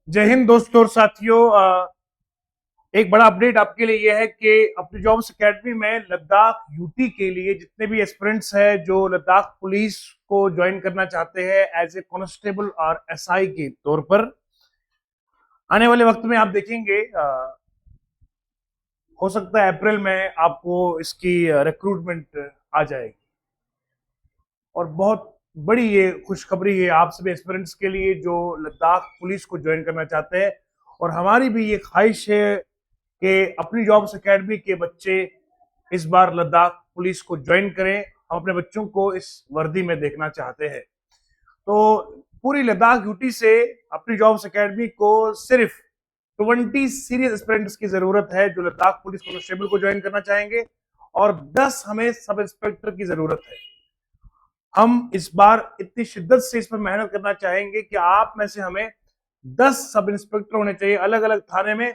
जय हिंद दोस्तों और साथियों। एक बड़ा अपडेट आपके लिए यह है कि अपनी जॉब्स एकेडमी में लद्दाख यूटी के लिए जितने भी एस्पिरेंट्स हैं जो लद्दाख पुलिस को ज्वाइन करना चाहते हैं एज ए कांस्टेबल और एसआई के तौर पर, आने वाले वक्त में आप देखेंगे हो सकता है अप्रैल में आपको इसकी रिक्रूटमेंट आ जाएगी। और बहुत बड़ी ये खुशखबरी है आप सभी एस्पिरेंट्स के लिए जो लद्दाख पुलिस को ज्वाइन करना चाहते हैं। और हमारी भी ये ख्वाहिश है कि अपनी जॉब्स एकेडमी के बच्चे इस बार लद्दाख पुलिस को ज्वाइन करें। हम अपने बच्चों को इस वर्दी में देखना चाहते हैं। तो पूरी लद्दाख यूटी से अपनी जॉब्स एकेडमी को सिर्फ 20 सीरियस एस्पिरेंट्स की जरूरत है जो लद्दाख पुलिस कांस्टेबल को ज्वाइन करना चाहेंगे, और 10 हमें सब इंस्पेक्टर की जरूरत है। हम इस बार इतनी शिद्दत से इस पर मेहनत करना चाहेंगे कि आप में से हमें 10 सब इंस्पेक्टर होने चाहिए अलग अलग थाने में,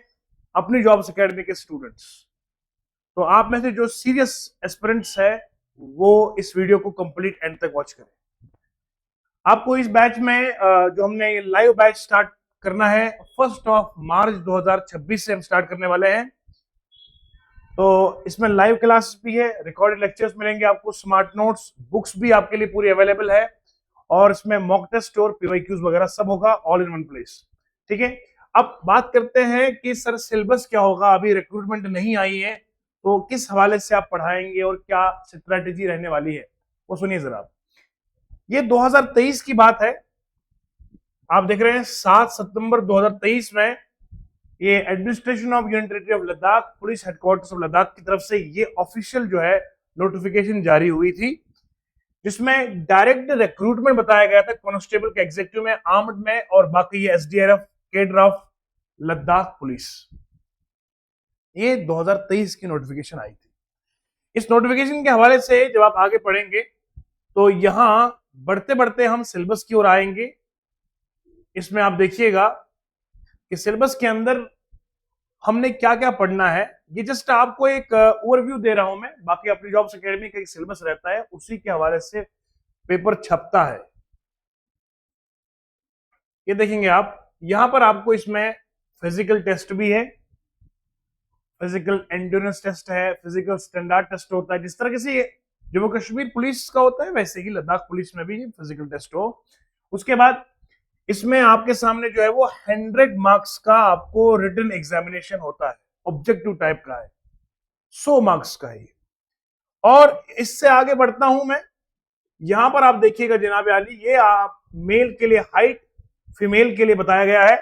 अपनी जॉब्स एकेडमी के स्टूडेंट्स। तो आप में से जो सीरियस एस्पिरेंट्स है वो इस वीडियो को कंप्लीट एंड तक वॉच करें। आपको इस बैच में जो हमने लाइव बैच स्टार्ट करना है 1 मार्च 2026 से हम स्टार्ट करने वाले हैं। तो इसमें लाइव क्लास भी है, रिकॉर्डेड लेक्चर्स मिलेंगे आपको, स्मार्ट नोट्स, बुक्स भी आपके लिए पूरी अवेलेबल है, और इसमें मॉक टेस्ट और पीवाईक्यूज वगैरह सब होगा ऑल इन वन प्लेस। ठीक है, अब बात करते हैं कि सर सिलेबस क्या होगा। अभी रिक्रूटमेंट नहीं आई है तो किस हवाले से आप पढ़ाएंगे और क्या स्ट्रेटेजी रहने वाली है वो सुनिए जरा। ये 2023 की बात है, आप देख रहे हैं 7 सितंबर 2023 में ये administration of union territory of Ladakh, police headquarters of Ladakh की तरफ से ये ऑफिशियल जो है नोटिफिकेशन जारी हुई थी, जिसमें डायरेक्ट रिक्रूटमेंट बताया गया था कांस्टेबल के एग्जीक्यूटिव में, आर्म्ड में, और बाकी ये SDRF cadre of Ladakh police. ये 2023 की नोटिफिकेशन आई थी। इस नोटिफिकेशन के हवाले से जब आप आगे पढ़ेंगे तो यहां बढ़ते बढ़ते हम सिलेबस की ओर आएंगे। इसमें आप देखिएगा कि सिलेबस के अंदर हमने क्या क्या पढ़ना है। ये जस्ट आपको एक ओवरव्यू दे रहा हूं मैं, बाकी अपनी जॉब्स एकेडमी का एक सिलेबस रहता है उसी के हवाले से पेपर छपता है। ये देखेंगे आप, यहां पर आपको इसमें फिजिकल टेस्ट भी है, फिजिकल एंड्योरेंस टेस्ट है, फिजिकल स्टैंडर्ड टेस्ट होता है। जिस तरह से जम्मू कश्मीर पुलिस का होता है वैसे ही लद्दाख पुलिस में भी फिजिकल टेस्ट हो। उसके बाद इसमें आपके सामने जो है वो 100 मार्क्स का आपको रिटन एग्जामिनेशन होता है, ऑब्जेक्टिव टाइप का है, 100 मार्क्स का है। और इससे आगे बढ़ता हूं मैं, यहां पर आप देखिएगा जनाब आली, ये आप मेल के लिए हाइट, फीमेल के लिए बताया गया है।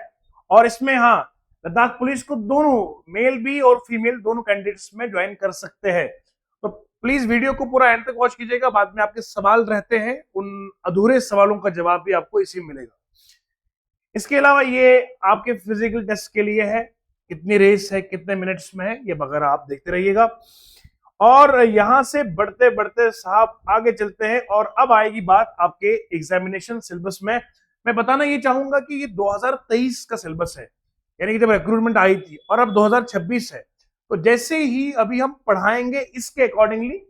और इसमें हाँ, लद्दाख पुलिस को दोनों मेल भी और फीमेल दोनों कैंडिडेट्स में ज्वाइन कर सकते हैं। तो प्लीज वीडियो को पूरा एंड तक वॉच कीजिएगा, बाद में आपके सवाल रहते हैं उन अधूरे सवालों का जवाब भी आपको इसी में मिलेगा। इसके अलावा ये आपके फिजिकल टेस्ट के लिए है, कितनी रेस है, कितने मिनट्स में है, ये वगैरह आप देखते रहिएगा। और यहां से बढ़ते बढ़ते साहब आगे चलते हैं, और अब आएगी बात आपके एग्जामिनेशन सिलेबस में। मैं बताना ये चाहूंगा कि ये 2023 का सिलेबस है, यानी कि जब रिक्रूटमेंट आई थी, और अब 2026 है। तो जैसे ही अभी हम पढ़ाएंगे इसके अकॉर्डिंगली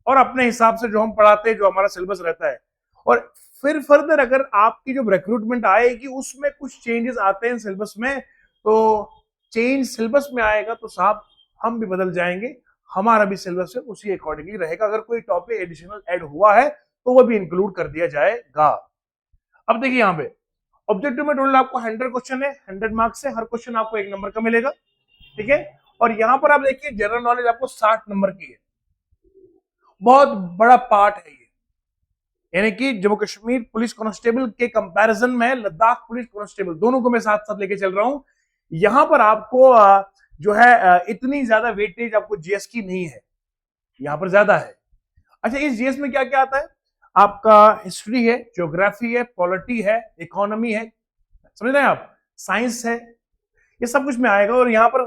और अपने हिसाब से जो हम पढ़ाते हैं, जो हमारा सिलेबस रहता है, और फिर फर्दर अगर आपकी जो रिक्रूटमेंट आएगी उसमें कुछ चेंजेस आते हैं सिलेबस में, तो चेंज सिलेबस में आएगा तो साहब हम भी बदल जाएंगे, हमारा भी सिलेबस है उसी अकॉर्डिंगली रहेगा। अगर कोई टॉपिक एडिशनल ऐड हुआ है तो वो भी इंक्लूड कर दिया जाएगा। अब देखिए यहाँ पे ऑब्जेक्टिव में टोटल आपको 100 क्वेश्चन है, 100 मार्क्स है, हर क्वेश्चन आपको 1 नंबर का मिलेगा। ठीक है, और यहां पर आप देखिए जनरल नॉलेज आपको 60 नंबर की है, बहुत बड़ा पार्ट है ये। यानी कि जम्मू कश्मीर पुलिस कांस्टेबल के कंपैरिजन में लद्दाख पुलिस कांस्टेबल दोनों को मैं साथ साथ लेके चल रहा हूं। यहां पर आपको जो है इतनी ज्यादा वेटेज आपको जीएस की नहीं है, यहां पर ज्यादा है। अच्छा, इस जीएस में क्या क्या आता है? आपका हिस्ट्री है, ज्योग्राफी है, पॉलिटी है, इकोनॉमी है, समझ रहे हैं आप, साइंस है, ये सब कुछ में आएगा। और यहाँ पर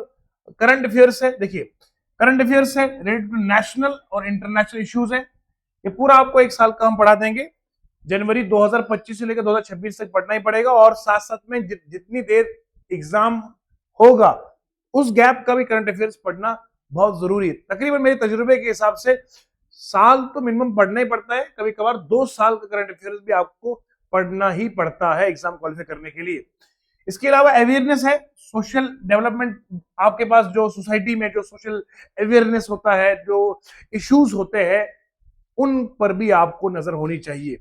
करंट अफेयर्स है, देखिए करंट अफेयर्स है रिलेटेड टू नेशनल और इंटरनेशनल इश्यूज है। ये पूरा आपको 1 साल का हम पढ़ा देंगे, जनवरी 2025 से लेकर 2026 तक पढ़ना ही पड़ेगा। और साथ साथ में जितनी देर एग्जाम होगा उस गैप का भी करंट अफेयर्स पढ़ना बहुत जरूरी है। तकरीबन मेरे तजुर्बे के हिसाब से साल तो मिनिमम पढ़ना ही पड़ता है, कभी कभार 2 साल का करंट अफेयर्स भी आपको पढ़ना ही पड़ता है एग्जाम क्वालिफाई करने के लिए। इसके अलावा अवेयरनेस है, सोशल डेवलपमेंट, आपके पास जो सोसाइटी में जो सोशल अवेयरनेस होता है, जो इश्यूज होते हैं, उन पर भी आपको नजर होनी चाहिए।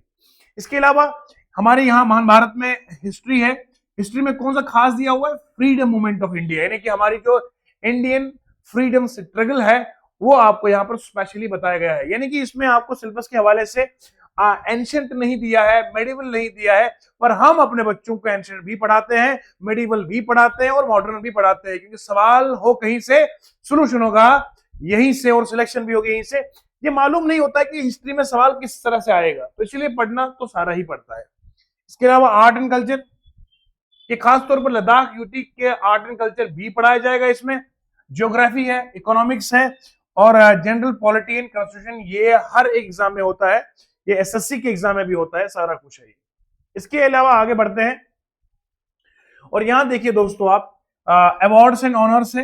इसके अलावा हमारे यहाँ महान भारत में हिस्ट्री है। हिस्ट्री में कौन सा खास दिया हुआ है? फ्रीडम मूवमेंट ऑफ इंडिया, यानी कि हमारी जो इंडियन फ्रीडम स्ट्रगल है वो आपको यहाँ पर स्पेशली बताया गया है। यानी कि इसमें आपको सिलेबस के हवाले से एंशिएंट नहीं दिया है, मेडिवल नहीं दिया है, पर हम अपने बच्चों को एंशिएंट भी पढ़ाते हैं, मेडिवल भी पढ़ाते हैं और मॉडर्न भी पढ़ाते हैं, क्योंकि सवाल हो कहीं से, सोल्यूशन होगा यहीं से, और सिलेक्शन भी होगी यहीं से। ये मालूम नहीं होता है कि हिस्ट्री में सवाल किस तरह से आएगा, तो इसलिए पढ़ना तो सारा ही पड़ता है। इसके अलावा आर्ट एंड कल्चर, ये खास तौर पर लद्दाख यूटी के आर्ट एंड कल्चर भी पढ़ाया जाएगा इसमें। ज्योग्राफी है, इकोनॉमिक्स है, और जनरल पॉलिटी एंड कॉन्स्टिट्यूशन, ये हर एक एग्जाम में होता है, ये एसएससी के एग्जाम में भी होता है, सारा कुछ है। इसके अलावा आगे बढ़ते हैं, और यहां देखिए दोस्तों आप अवार्ड्स एंड ऑनर्स है।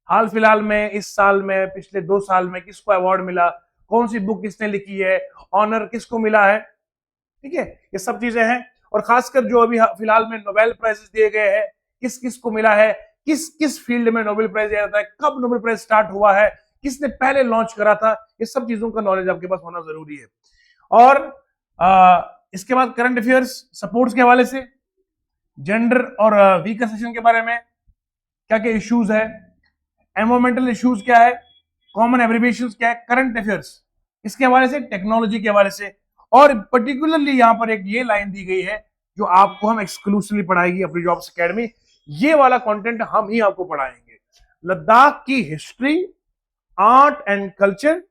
हाल फिलहाल में, इस साल में, पिछले 2 साल में किसको अवार्ड मिला, कौन सी बुक किसने लिखी है, ऑनर किसको मिला है, ठीक है, ये सब चीजें हैं। और खासकर जो अभी फिलहाल में नोबेल प्राइजेस दिए गए हैं, किस किस को मिला है, किस किस फील्ड में नोबेल प्राइज दिया जाता है, कब नोबेल प्राइज स्टार्ट हुआ है, किसने पहले लॉन्च करा था, ये सब चीजों का नॉलेज आपके पास होना जरूरी है। और इसके बाद करंट अफेयर्स, सपोर्ट्स के हवाले से, जेंडर और वीकर सेक्शन के बारे में क्या क्या इश्यूज है, एनवायरमेंटल इश्यूज क्या है, कॉमन एब्रिविएशंस क्या है, करंट अफेयर्स इसके हवाले से, टेक्नोलॉजी के हवाले से, और पर्टिकुलरली यहां पर एक ये लाइन दी गई है जो आपको हम एक्सक्लूसिवली पढ़ाएगी अपनी जॉब्स एकेडमी, ये वाला कंटेंट हम ही आपको पढ़ाएंगे। लद्दाख की history, art and culture,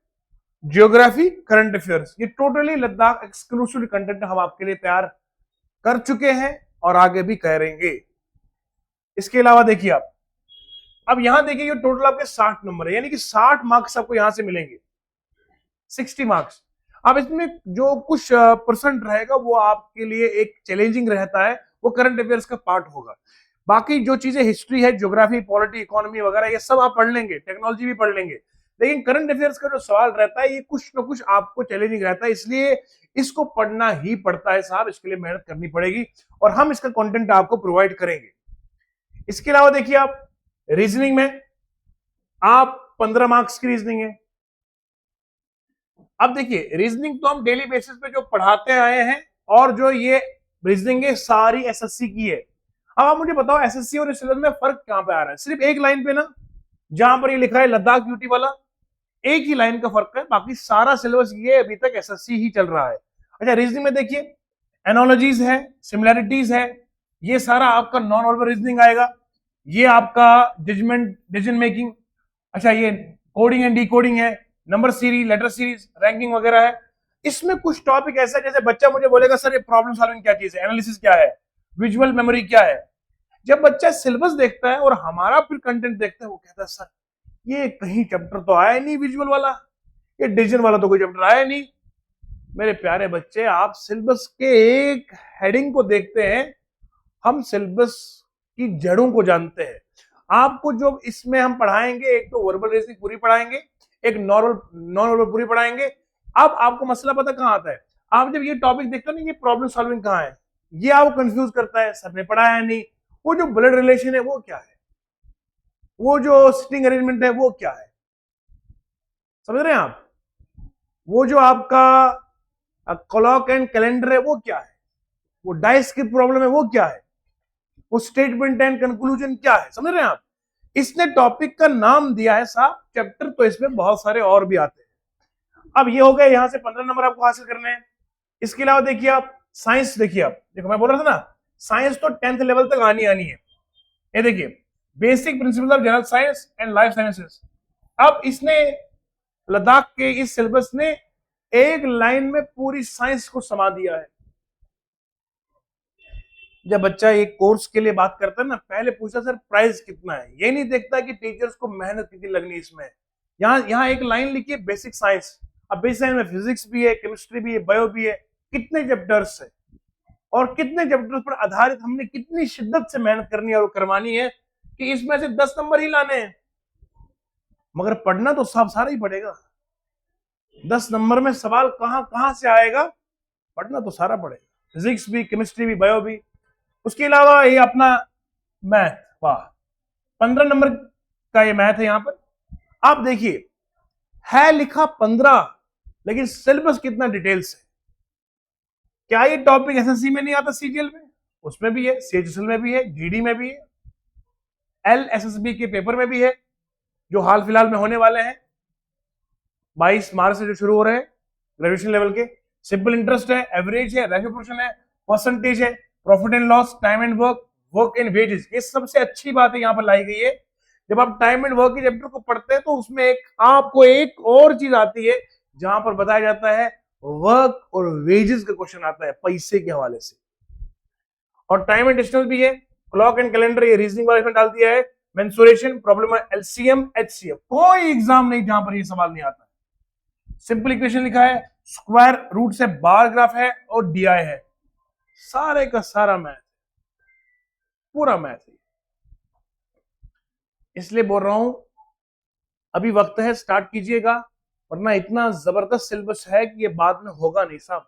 geography, current affairs, ये टोटली लद्दाख एक्सक्लूसिव कंटेंट हम आपके लिए तैयार कर चुके हैं और आगे भी करेंगे। इसके अलावा देखिए आप, अब यहां देखिए ये टोटल आपके 60 नंबर है, यानी कि 60 मार्क्स आपको यहां से मिलेंगे, 60 मार्क्स। अब इसमें जो कुछ परसेंट रहेगा वो आपके लिए एक चैलेंजिंग रहता है, वो करंट अफेयर्स का पार्ट होगा। बाकी जो चीजें हिस्ट्री है, ज्योग्राफी, पॉलिटी, इकोनॉमी वगैरह, ये सब आप पढ़ लेंगे, टेक्नोलॉजी भी पढ़ लेंगे, लेकिन करंट अफेयर्स का जो सवाल रहता है ये कुछ ना कुछ आपको चैलेंजिंग रहता है, इसलिए इसको पढ़ना ही पड़ता है साहब, इसके लिए मेहनत करनी पड़ेगी और हम इसका कंटेंट आपको प्रोवाइड करेंगे। इसके अलावा देखिए आप, रीजनिंग में आप 15 मार्क्स की रीजनिंग है। अब देखिए रीजनिंग तो हम डेली बेसिस पे जो पढ़ाते आए हैं, और जो ये रीजनिंग है सारी एसएससी की है। अब आप मुझे बताओ एसएससी और सिलेबस में फर्क कहां पे आ रहा है? सिर्फ एक लाइन पे ना, जहां पर ये लिखा है लद्दाख यूटी वाला, एक ही लाइन का फर्क है, बाकी सारा सिलेबस ये अभी तक एसएससी ही चल रहा है। अच्छा, रीजनिंग में देखिए एनोलॉजीज है, सिमिलैरिटीज है, ये सारा आपका नॉन वर्बल रीजनिंग आएगा, ये आपका जजमेंट, डिसीजन मेकिंग, अच्छा ये कोडिंग एंड डिकोडिंग है, number series, letter series, ranking वगैरह है। इसमें कुछ टॉपिक ऐसा, जैसे बच्चा मुझे बोलेगा सर ये प्रॉब्लम सॉल्विंग क्या चीज है, एनालिसिस क्या है, विजुअल मेमोरी क्या है। जब बच्चा सिलेबस देखता है और हमारा फिर कंटेंट देखता है, वो कहता है सर ये कहीं चैप्टर तो आया नहीं विजुअल वाला, ये डिवीजन वाला तो कोई चैप्टर आया नहीं। मेरे प्यारे बच्चे, आप सिलेबस के एक हेडिंग को देखते हैं, हम सिलेबस की जड़ों को जानते हैं। आपको जो इसमें हम पढ़ाएंगे, एक तो वर्बल रीजनिंग पूरी पढ़ाएंगे, एक नॉन वर्बल पूरी पढ़ाएंगे। अब आपको मसला पता कहां आता है, आप जब ये टॉपिक देखते हो ना, ये प्रॉब्लम सॉल्विंग कहां है, ये आपको कंफ्यूज करता है, सर ने पढ़ाया नहीं। वो जो ब्लड रिलेशन है वो क्या है, वो जो सिटिंग अरेंजमेंट है वो क्या है, समझ रहे हैं आप, वो जो आपका क्लॉक एंड कैलेंडर है वो क्या है, वो डाइस की प्रॉब्लम है वो क्या है, वो स्टेटमेंट एंड कंक्लूजन क्या है, समझ रहे हैं आप। इसने टॉपिक का नाम दिया है साहब, चैप्टर तो इसमें बहुत सारे और भी आते हैं। अब ये हो गए, यहां से 15 नंबर आपको हासिल करने हैं। इसके अलावा देखिए आप साइंस, देखिए आप, देखो मैं बोल रहा था ना साइंस तो 10th लेवल तक आनी है। ये देखिए basic principle of general science and life sciences. अब इसने लद्दाख के इस सिलेबस ने एक लाइन में पूरी साइंस को समा दिया है। जब बच्चा एक कोर्स के लिए बात करता है ना, पहले पूछता सर प्राइस कितना है, ये नहीं देखता कि टीचर्स को मेहनत कितनी लगनी इसमें। यहाँ एक लाइन लिखी है बेसिक साइंस। अब बेसिक साइंस में फिजिक्स भी है, केमिस्ट्री भी है, बायो भी है, कितने चैप्टर्स है और कितने चैप्टर्स पर आधारित हमने कितनी शिद्दत से मेहनत करनी है और करवानी है कि इसमें से 10 नंबर ही लाने हैं। मगर पढ़ना तो सब सारा ही पड़ेगा। 10 नंबर में सवाल कहां कहां से आएगा, पढ़ना तो सारा पड़ेगा, फिजिक्स भी, केमिस्ट्री भी, बायो भी। उसके अलावा ये अपना मैथ, वाह 15 नंबर का ये मैथ है। यहां पर आप देखिए है लिखा 15, लेकिन सिलेबस कितना डिटेल्स है। क्या ये टॉपिक एसएससी में नहीं आता, सीजीएल में? उसमें भी है, सीएचएसएल में भी है, जीडी में भी है, एलएसएसबी के पेपर में भी है, जो हाल फिलहाल में होने वाले हैं 22 मार्च से जो शुरू हो रहे हैं ग्रेजुएशन लेवल के। सिंपल इंटरेस्ट है, एवरेज है, रेशियो पोर्शन है, परसेंटेज है, profit and loss, time and work, work and wages. ये सबसे अच्छी बात है यहां पर लाई गई है। जब आप टाइम एंड वर्क के चैप्टर को पढ़ते हैं तो उसमें आपको एक और चीज आती है जहां पर बताया जाता है वर्क और वेजेस का क्वेश्चन आता है पैसे के हवाले से। और टाइम एंड डिस्टेंस भी है, क्लॉक एंड कैलेंडर, ये रीजनिंग वाले में डाल दिया है, मेंसुरेशन, प्रॉब्लम एलसीएम, एचसीएफ। कोई एग्जाम नहीं जहां पर ये सवाल नहीं आता। सिंपल इक्वेशन लिखा है, स्क्वायर रूट से बार ग्राफ है और डीआई है, सारे का सारा मैथ, पूरा मैथ है। इसलिए बोल रहा हूं अभी वक्त है, स्टार्ट कीजिएगा, वरना इतना जबरदस्त सिलेबस है कि ये बाद में होगा नहीं साहब।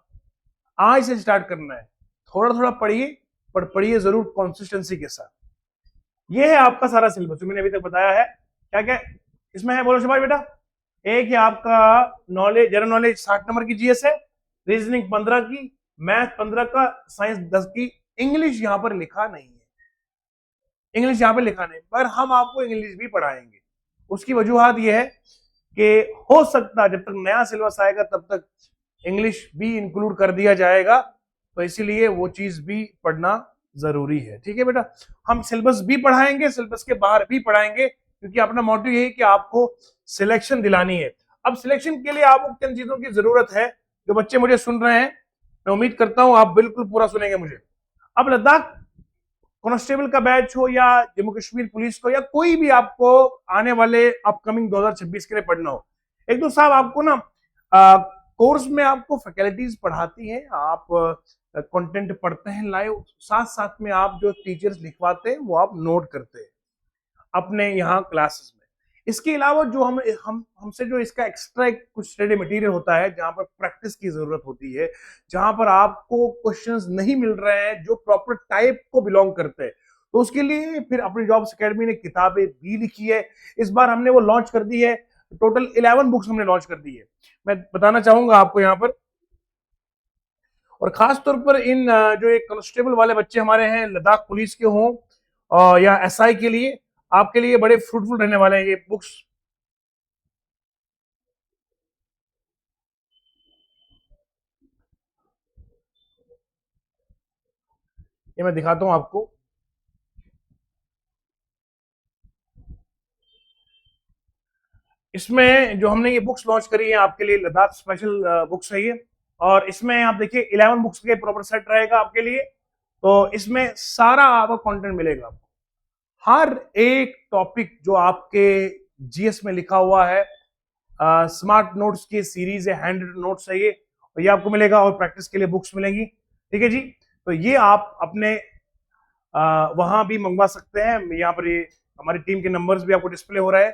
आज से स्टार्ट करना है, थोड़ा थोड़ा पढ़िए, पर पढ़िए जरूर कंसिस्टेंसी के साथ। ये है आपका सारा सिलेबस जो मैंने अभी तक बताया है। क्या क्या इसमें है बोलो शबाज बेटा? एक है आपका नॉलेज, जनरल नॉलेज 60 नंबर की जीएस है, रीजनिंग 15 की, मैथ 15 का, साइंस 10 की। इंग्लिश यहां पर लिखा नहीं है, इंग्लिश यहां पर लिखा नहीं, पर हम आपको इंग्लिश भी पढ़ाएंगे। उसकी वजूहत यह है कि हो सकता है जब तक नया सिलेबस आएगा तब तक इंग्लिश भी इंक्लूड कर दिया जाएगा, तो इसीलिए वो चीज भी पढ़ना जरूरी है। ठीक है बेटा, हम सिलेबस भी पढ़ाएंगे, सिलेबस के बाहर भी पढ़ाएंगे, क्योंकि अपना मोटिव यही कि आपको सिलेक्शन दिलानी है। अब सिलेक्शन के लिए आपको किन चीजों की जरूरत है? जो बच्चे मुझे सुन रहे हैं, मैं उम्मीद करता हूं आप बिल्कुल पूरा सुनेंगे मुझे। अब लद्दाख कांस्टेबल का बैच हो या जम्मू कश्मीर पुलिस को या कोई भी आपको आने वाले अपकमिंग 2026 के लिए पढ़ना हो, एक तो साहब आपको ना कोर्स में आपको फैकल्टीज पढ़ाती हैं, आप कंटेंट पढ़ते हैं लाइव, साथ साथ में आप जो टीचर्स लिखवाते हैं वो आप नोट करते हैं अपने यहाँ क्लासेस में। इसके अलावा जो हमसे जो इसका एक्स्ट्रा एक कुछ स्टडी मटेरियल होता है, जहां पर प्रैक्टिस की जरूरत होती है, जहां पर आपको क्वेश्चंस नहीं मिल रहे हैं जो प्रॉपर टाइप को बिलोंग करते हैं, तो उसके लिए फिर अपनी जॉब्स एकेडमी ने किताबें भी लिखी है। इस बार हमने वो लॉन्च कर दी है, टोटल 11 बुक्स हमने लॉन्च कर दी है। मैं बताना चाहूंगा आपको यहाँ पर, और खास तौर पर इन जो एक कांस्टेबल वाले बच्चे हमारे हैं, लद्दाख पुलिस के हों या एसआई के लिए, आपके लिए बड़े फ्रूटफुल रहने वाले हैं ये बुक्स। ये मैं दिखाता हूं आपको। इसमें जो हमने ये बुक्स लॉन्च करी है आपके लिए, लद्दाख स्पेशल बुक्स है ये, और इसमें आप देखिए 11 बुक्स के प्रॉपर सेट रहेगा आपके लिए। तो इसमें सारा आपको कंटेंट मिलेगा आपको, हर एक टॉपिक जो आपके जीएस में लिखा हुआ है, स्मार्ट नोट्स की सीरीज है, हैंड नोट्स है ये आपको मिलेगा, और प्रैक्टिस के लिए बुक्स मिलेंगी। ठीक है जी, तो ये आप अपने वहां भी मंगवा सकते हैं। यहाँ पर ये हमारी टीम के नंबर्स भी आपको डिस्प्ले हो रहा है।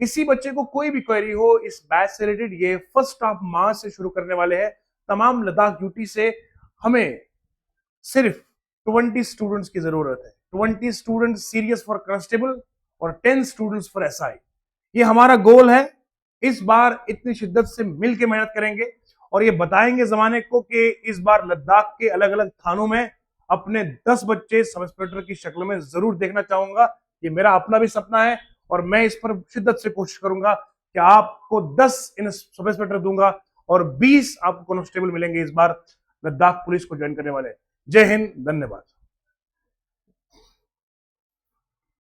किसी बच्चे को कोई भी क्वेरी हो इस बैच से रिलेटेड, ये 1 मार्च से शुरू करने वाले हैं तमाम लद्दाख यूटी से। हमें सिर्फ 20 स्टूडेंट्स की जरूरत है, 20 स्टूडेंट्स सीरियस फॉर कांस्टेबल और 10 स्टूडेंट्स फॉर एसआई। ये हमारा गोल है। इस बार इतनी शिद्दत से मिलकर मेहनत करेंगे और ये बताएंगे जमाने को कि इस बार लद्दाख के अलग अलग थानों में अपने 10 बच्चे सब इंस्पेक्टर की शक्ल में जरूर देखना चाहूंगा। ये मेरा अपना भी सपना है और मैं इस पर शिद्दत से कोशिश करूंगा कि आपको 10 सब इंस्पेक्टर दूंगा और 20 आपको कांस्टेबल मिलेंगे इस बार लद्दाख पुलिस को ज्वाइन करने वाले। जय हिंद, धन्यवाद।